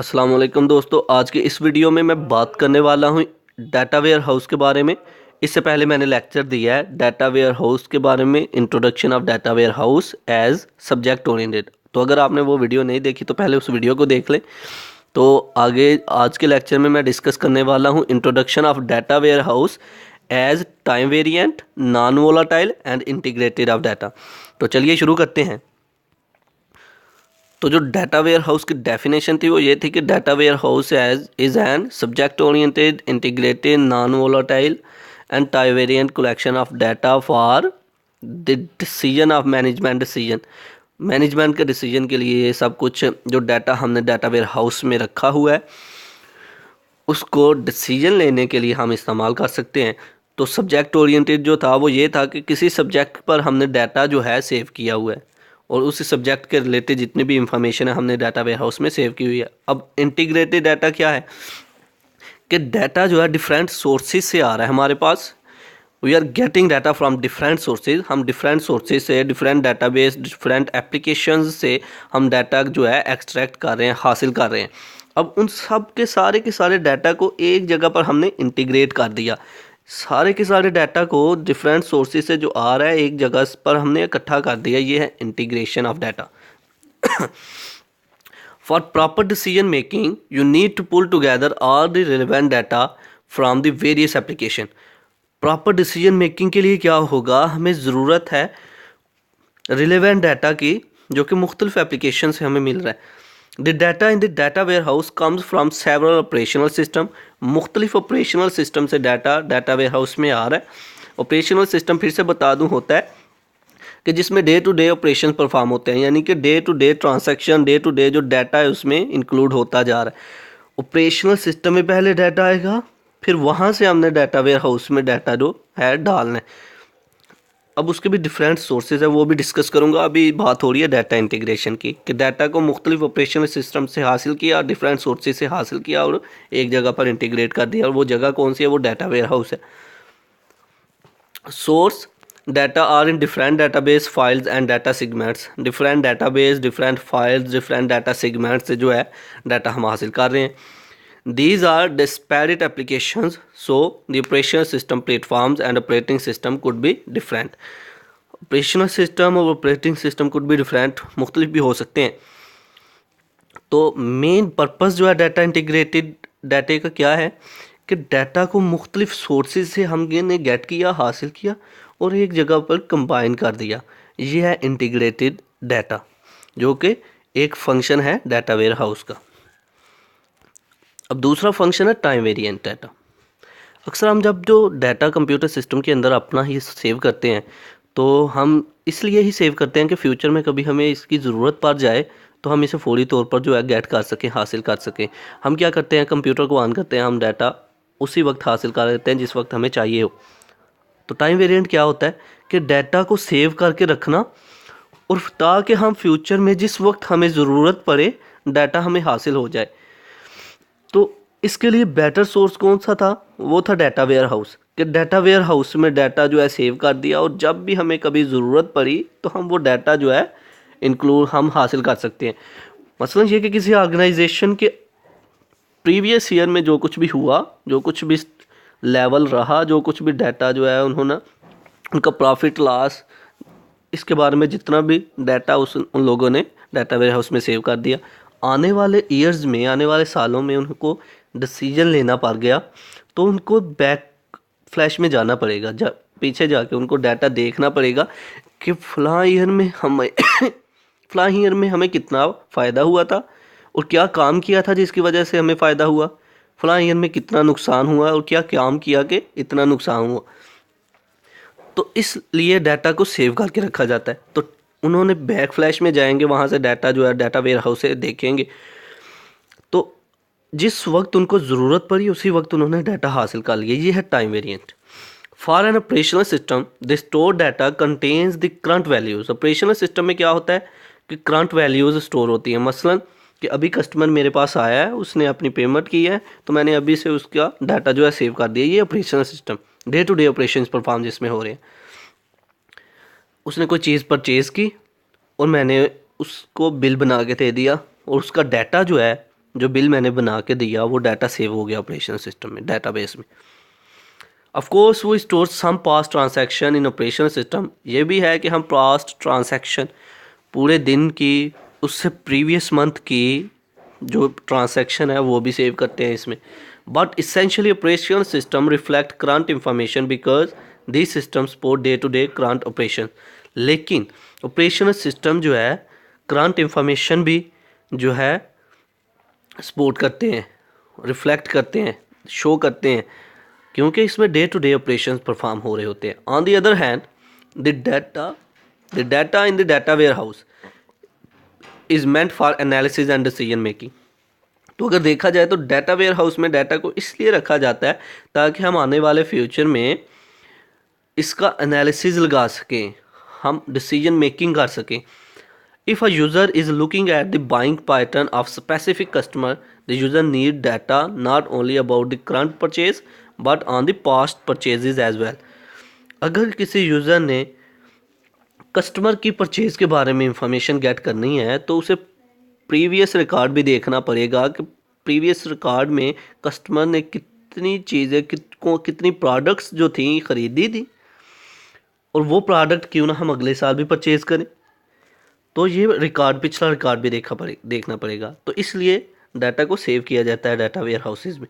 अस्सलाम वालेकुम दोस्तों, आज के इस वीडियो में मैं बात करने वाला हूँ डाटा वेयर हाउस के बारे में। इससे पहले मैंने लेक्चर दिया है डाटा वेयर हाउस के बारे में, introduction of data warehouse as subject oriented. तो अगर आपने वो वीडियो नहीं देखी तो पहले उस वीडियो को देख लें। तो आगे आज के लेक्चर में मैं डिस्कस करने वाला हूँ introduction of data warehouse as time variant, non volatile and integrated of data. तो चलिए शुरू करते हैं। तो जो डाटा वेयर हाउस की डेफिनेशन थी वो ये थी कि data warehouse as is an subject oriented, integrated, non volatile and time variant collection of data for the decision of management decision. Management के डिसीजन के लिए ये सब कुछ जो डाटा हमने डाटा वेयर हाउस में रखा हुआ है उसको डिसीजन लेने के लिए हम इस्तेमाल कर सकते हैं। तो सब्जेक्ट ओरिएंटेड जो था वो ये था कि किसी सब्जेक्ट पर हमने डाटा जो है सेव किया हुआ है और उसी सब्जेक्ट के रिलेटेड जितनी भी इंफॉर्मेशन है हमने डाटा वेयर हाउस में सेव की हुई है। अब इंटीग्रेटेड डाटा क्या है कि डाटा जो है डिफरेंट सोर्सेज से आ रहा है हमारे पास। We are getting data from different sources. हम डिफरेंट सोर्सेज से, डिफरेंट डाटाबेस, डिफरेंट एप्लीकेशंस से हम डाटा जो है एक्सट्रैक्ट कर रहे हैं, हासिल कर रहे हैं। अब उन सब के सारे डाटा को एक जगह पर हमने इंटीग्रेट कर दिया। सारे के सारे डाटा को डिफरेंट सोर्सेज से जो आ रहा है एक जगह पर हमने इकट्ठा कर दिया। ये है integration of data. For proper decision making, you need to pull together all the relevant data from the various application. Proper decision making के लिए क्या होगा, हमें ज़रूरत है रिलेवेंट डाटा की जो कि मुख्तलिफ एप्लीकेशन से हमें मिल रहा है। The data in the data warehouse comes from several operational system. मुख्तलिफ ऑपरेशनल सिस्टम से डाटा वेयर हाउस में आ रहा है। ऑपरेशनल सिस्टम फिर से बता दूं होता है कि जिसमें day to day operation perform होते हैं, यानी कि day to day transaction, day to day जो डाटा है उसमें इंक्लूड होता जा रहा है। ऑपरेशनल सिस्टम में पहले डाटा आएगा, फिर वहाँ से हमने डाटा वेयर हाउस में डाटा जो है डालना है। अब उसके भी डिफरेंट सोर्सेज है, वो भी डिस्कस करूँगा। अभी बात हो रही है डाटा इंटीग्रेशन की कि डाटा को मुख्तलिफ ऑपरेशनल सिस्टम से हासिल किया, डिफरेंट सोर्सेज से हासिल किया और एक जगह पर इंटीग्रेट कर दिया। और वो जगह कौन सी है, वो डाटा वेयर हाउस है। Source data are in different database files and data segments. Different database, different files, different data segments से जो है डाटा हम हासिल कर रहे हैं। These are disparate applications, so the operational system platforms and operating system could be different. Operational system और operating system could be different, मुख्तलिफ भी हो सकते हैं। तो मेन पर्पस जो है डाटा इंटीग्रेटेड डाटे का क्या है कि डाटा को मुख्तलिफ सोर्सेज से हमने गेट किया, हासिल किया और एक जगह पर कंबाइन कर दिया। ये है इंटीग्रेटेड डाटा, जो कि एक फंक्शन है डाटा वेयर हाउस का। अब दूसरा फंक्शन है टाइम वेरिएंट डाटा। अक्सर हम जब जो डाटा कंप्यूटर सिस्टम के अंदर अपना ही सेव करते हैं तो हम इसलिए ही सेव करते हैं कि फ्यूचर में कभी हमें इसकी ज़रूरत पड़ जाए तो हम इसे फौरी तौर पर जो है गेट कर सकें, हासिल कर सकें। हम क्या करते हैं, कंप्यूटर को ऑन करते हैं, हम डाटा उसी वक्त हासिल कर लेते हैं जिस वक्त हमें चाहिए हो। तो टाइम वेरिएंट क्या होता है कि डाटा को सेव करके रखना और ताकि हम फ्यूचर में जिस वक्त हमें ज़रूरत पड़े डाटा हमें हासिल हो जाए। तो इसके लिए बेटर सोर्स कौन सा था, वो था डाटा वेयर हाउस। कि डाटा वेयर हाउस में डाटा जो है सेव कर दिया और जब भी हमें कभी ज़रूरत पड़ी तो हम वो डाटा जो है इंक्लूड हम हासिल कर सकते हैं। मसलन ये कि किसी ऑर्गेनाइजेशन के प्रीवियस ईयर में जो कुछ भी हुआ, जो कुछ भी लेवल रहा, जो कुछ भी डाटा जो है उन्होंने उनका प्रॉफिट लॉस, इसके बारे में जितना भी डाटा उन लोगों ने डाटा वेयर हाउस में सेव कर दिया। आने वाले ईयर्स में, आने वाले सालों में उनको डिसीजन लेना पड़ गया तो उनको बैक फ्लैश में जाना पड़ेगा, पीछे जाके उनको डाटा देखना पड़ेगा कि फ़लाँ ईयर में हमें फ़लाँ ईयर में हमें कितना फ़ायदा हुआ था और क्या काम किया था जिसकी वजह से हमें फ़ायदा हुआ, फ़लाँ ईयर में कितना नुकसान हुआ और क्या काम किया कि इतना नुकसान हुआ। तो इसलिए डाटा को सेव करके रखा जाता है। तो उन्होंने बैक फ्लैश में जाएंगे, वहाँ से डाटा जो है डाटा वेयर हाउस से देखेंगे तो जिस वक्त उनको ज़रूरत पड़ी उसी वक्त उन्होंने डाटा हासिल कर लिया। ये है time variant. For an operational system the store data contains the current values. Operational system में क्या होता है कि करंट वैल्यूज़ स्टोर होती हैं। मसलन कि अभी कस्टमर मेरे पास आया है, उसने अपनी पेमेंट की है तो मैंने अभी से उसका डाटा जो है सेव कर दिया। ये operational system day to day operation perform जिसमें हो रहे हैं। उसने कोई चीज़ परचेज़ की और मैंने उसको बिल बना के दे दिया और उसका डाटा जो है जो बिल मैंने बना के दिया वो डाटा सेव हो गया ऑपरेशन सिस्टम में, डाटाबेस में। ऑफ कोर्स वो store some past transaction in operation system. ये भी है कि हम पास्ट ट्रांजैक्शन पूरे दिन की, उससे प्रीवियस मंथ की जो ट्रांजैक्शन है वो भी सेव करते हैं इसमें। But essentially operation system reflect current information because this system support day to day current operation. लेकिन ऑपरेशनल सिस्टम जो है करंट इंफॉर्मेशन भी जो है सपोर्ट करते हैं, रिफ्लेक्ट करते हैं, शो करते हैं, क्योंकि इसमें day to day operation perform हो रहे होते हैं। On the other hand the data in the data warehouse is meant for analysis and decision making. तो अगर देखा जाए तो डाटा वेयर हाउस में डाटा को इसलिए रखा जाता है ताकि हम आने वाले फ्यूचर में इसका एनालिसिस लगा सकें, हम डिसीजन मेकिंग कर सकें। If a user is looking at the buying pattern of specific customer, the user need data not only about the current purchase but on the past purchases as well. अगर किसी user ने customer की purchase के बारे में information gate करनी है तो उसे प्रीवियस रिकॉर्ड भी देखना पड़ेगा कि प्रीवियस रिकॉर्ड में कस्टमर ने कितनी चीज़ें कितनी प्रोडक्ट्स जो थी ख़रीदी थी, और वो प्रोडक्ट क्यों ना हम अगले साल भी परचेज़ करें। तो ये रिकॉर्ड, पिछला रिकॉर्ड भी देखना पड़ेगा। तो इसलिए डाटा को सेव किया जाता है डाटा वेयर हाउसेज में।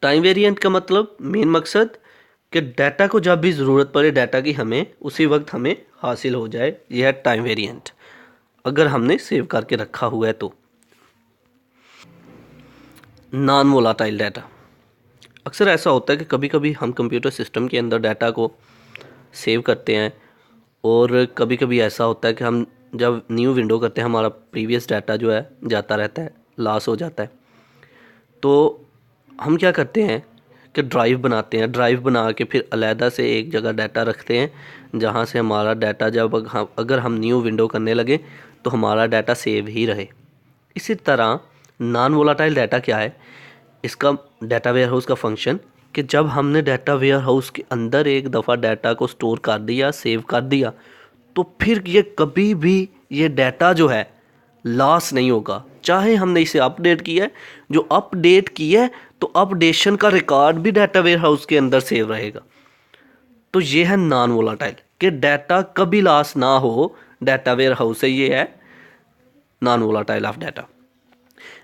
टाइम वेरिएंट का मतलब मेन मकसद कि डाटा को जब भी ज़रूरत पड़े डाटा की हमें उसी वक्त हमें हासिल हो जाए, यह है टाइम वेरिएंट, अगर हमने सेव करके रखा हुआ है तो। नॉन वोलाटाइल डाटा, अक्सर ऐसा होता है कि कभी कभी हम कंप्यूटर सिस्टम के अंदर डाटा को सेव करते हैं, और कभी कभी ऐसा होता है कि हम जब न्यू विंडो करते हैं हमारा प्रीवियस डाटा जो है जाता रहता है, लॉस हो जाता है। तो हम क्या करते हैं कि ड्राइव बनाते हैं, ड्राइव बना के फिर अलहदा से एक जगह डाटा रखते हैं जहाँ से हमारा डाटा जब अगर हम न्यू विंडो करने लगे तो हमारा डाटा सेव ही रहे। इसी तरह नॉन वोलाटाइल डाटा क्या है, इसका डाटा वेयर हाउस का फंक्शन कि जब हमने डाटा वेयर हाउस के अंदर एक दफ़ा डाटा को स्टोर कर दिया, सेव कर दिया, तो फिर ये कभी भी ये डाटा जो है लॉस नहीं होगा। चाहे हमने इसे अपडेट किया है, जो अपडेट किया है तो अपडेशन का रिकॉर्ड भी डाटा वेयर हाउस के अंदर सेव रहेगा। तो ये है नॉन वोलाटाइल कि डाटा कभी लॉस ना हो डाटा वेयर हाउस से, ये है non volatile of data.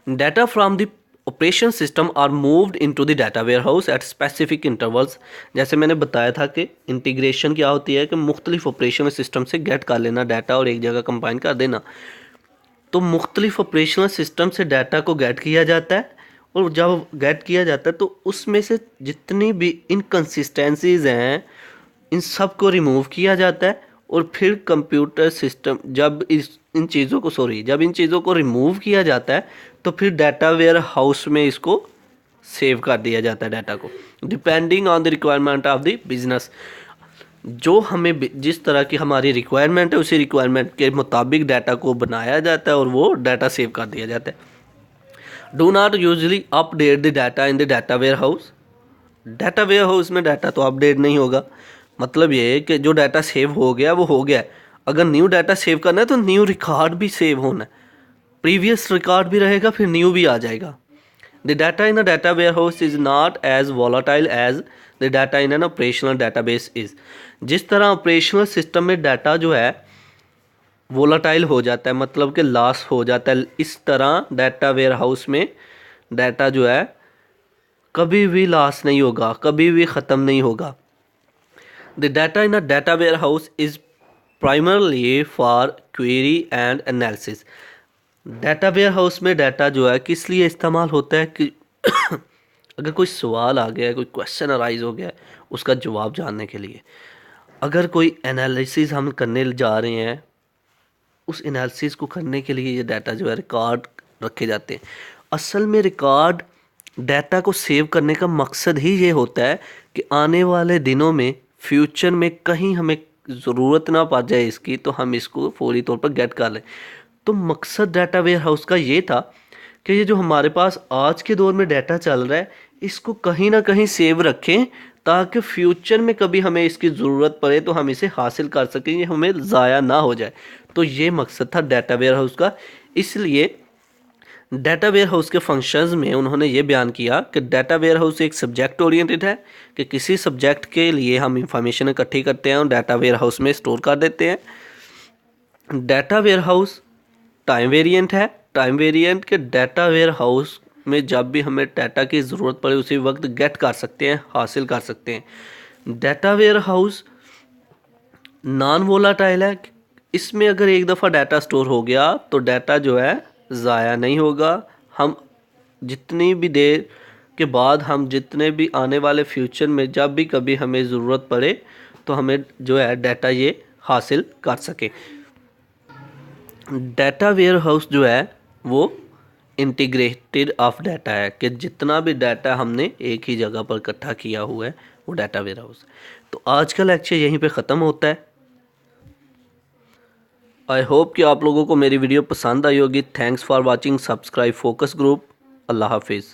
Data from the operation system are moved into the data warehouse at specific intervals. जैसे मैंने बताया था कि इंटीग्रेशन क्या होती है कि मुख्तलिफ ऑपरेशनल सिस्टम से गेट कर लेना डाटा और एक जगह कंबाइन कर देना। तो मुख्तलिफ ऑपरेशनल सिस्टम से डाटा को गेट किया जाता है, और जब गेट किया जाता है तो उसमें से जितनी भी इनकन्सिस्टेंसीज हैं इन सब को रिमूव किया जाता है, और फिर कंप्यूटर सिस्टम जब इन चीज़ों को रिमूव किया जाता है तो फिर डाटा वेयर हाउस में इसको सेव कर दिया जाता है डाटा को, depending on the requirement of the business. जो हमें जिस तरह की हमारी रिक्वायरमेंट है उसी रिक्वायरमेंट के मुताबिक डाटा को बनाया जाता है और वो डाटा सेव कर दिया जाता है। Do not usually update the data in the data warehouse. Data warehouse में डाटा तो अपडेट नहीं होगा, मतलब ये है कि जो डाटा सेव हो गया वो हो गया है। अगर न्यू डाटा सेव करना है तो न्यू रिकॉर्ड भी सेव होना है, प्रीवियस रिकॉर्ड भी रहेगा, फिर न्यू भी आ जाएगा। The data in a data warehouse is not as volatile as the data in an operational database is. जिस तरह ऑपरेशनल सिस्टम में डाटा जो है वोलाटाइल हो जाता है, मतलब कि लॉस हो जाता है, इस तरह डाटा वेयर हाउस में डाटा जो है कभी भी लॉस नहीं होगा, कभी भी ख़त्म नहीं होगा। The data in a data warehouse is primarily for query and analysis. Data warehouse में डाटा जो है किस लिए इस्तेमाल होता है कि अगर कोई सवाल आ गया है, कोई क्वेश्चन अराइज हो गया है, उसका जवाब जानने के लिए। अगर कोई एनालिसिस हम करने जा रहे हैं, उस एनालिसिस को करने के लिए ये डाटा जो है रिकॉर्ड रखे जाते हैं। असल में रिकॉर्ड डाटा को सेव करने का मकसद ही ये होता है कि आने वाले दिनों में फ्यूचर में कहीं हमें ज़रूरत ना पड़ जाए इसकी, तो हम इसको फौरी तौर पर गेट कर लें। तो मकसद डाटा वेयर हाउस का ये था कि ये जो हमारे पास आज के दौर में डाटा चल रहा है इसको कहीं ना कहीं सेव रखें, ताकि फ्यूचर में कभी हमें इसकी ज़रूरत पड़े तो हम इसे हासिल कर सकें, ये हमें ज़ाया ना हो जाए। तो ये मकसद था डाटा वेयर हाउस का। इसलिए डाटा वेयर हाउस के फंक्शंस में उन्होंने ये बयान किया कि डाटा वेयर हाउस एक सब्जेक्ट ओरिएंटेड है, कि किसी सब्जेक्ट के लिए हम इंफॉर्मेशन इकट्ठी करते हैं और डाटा वेयर हाउस में स्टोर कर देते हैं। Data warehouse time variant है, टाइम वेरिएंट के डाटा वेयर हाउस में जब भी हमें डाटा की ज़रूरत पड़े उसी वक्त गेट कर सकते हैं, हासिल कर सकते हैं। Data warehouse non volatile है, इसमें अगर एक दफ़ा डाटा स्टोर हो गया तो डाटा जो है ज़ाया नहीं होगा। हम जितनी भी देर के बाद, हम जितने भी आने वाले फ्यूचर में जब भी कभी हमें ज़रूरत पड़े तो हमें जो है डाटा ये हासिल कर सके। डाटा वेयर हाउस जो है वो इंटीग्रेटेड ऑफ डाटा है, कि जितना भी डाटा हमने एक ही जगह पर इकट्ठा किया हुआ है वो डाटा वेयर हाउस। तो आज का लेक्चर यहीं पे ख़त्म होता है। आई होप कि आप लोगों को मेरी वीडियो पसंद आई होगी। Thanks for watching. Subscribe Focus Group. अल्लाह हाफिज़।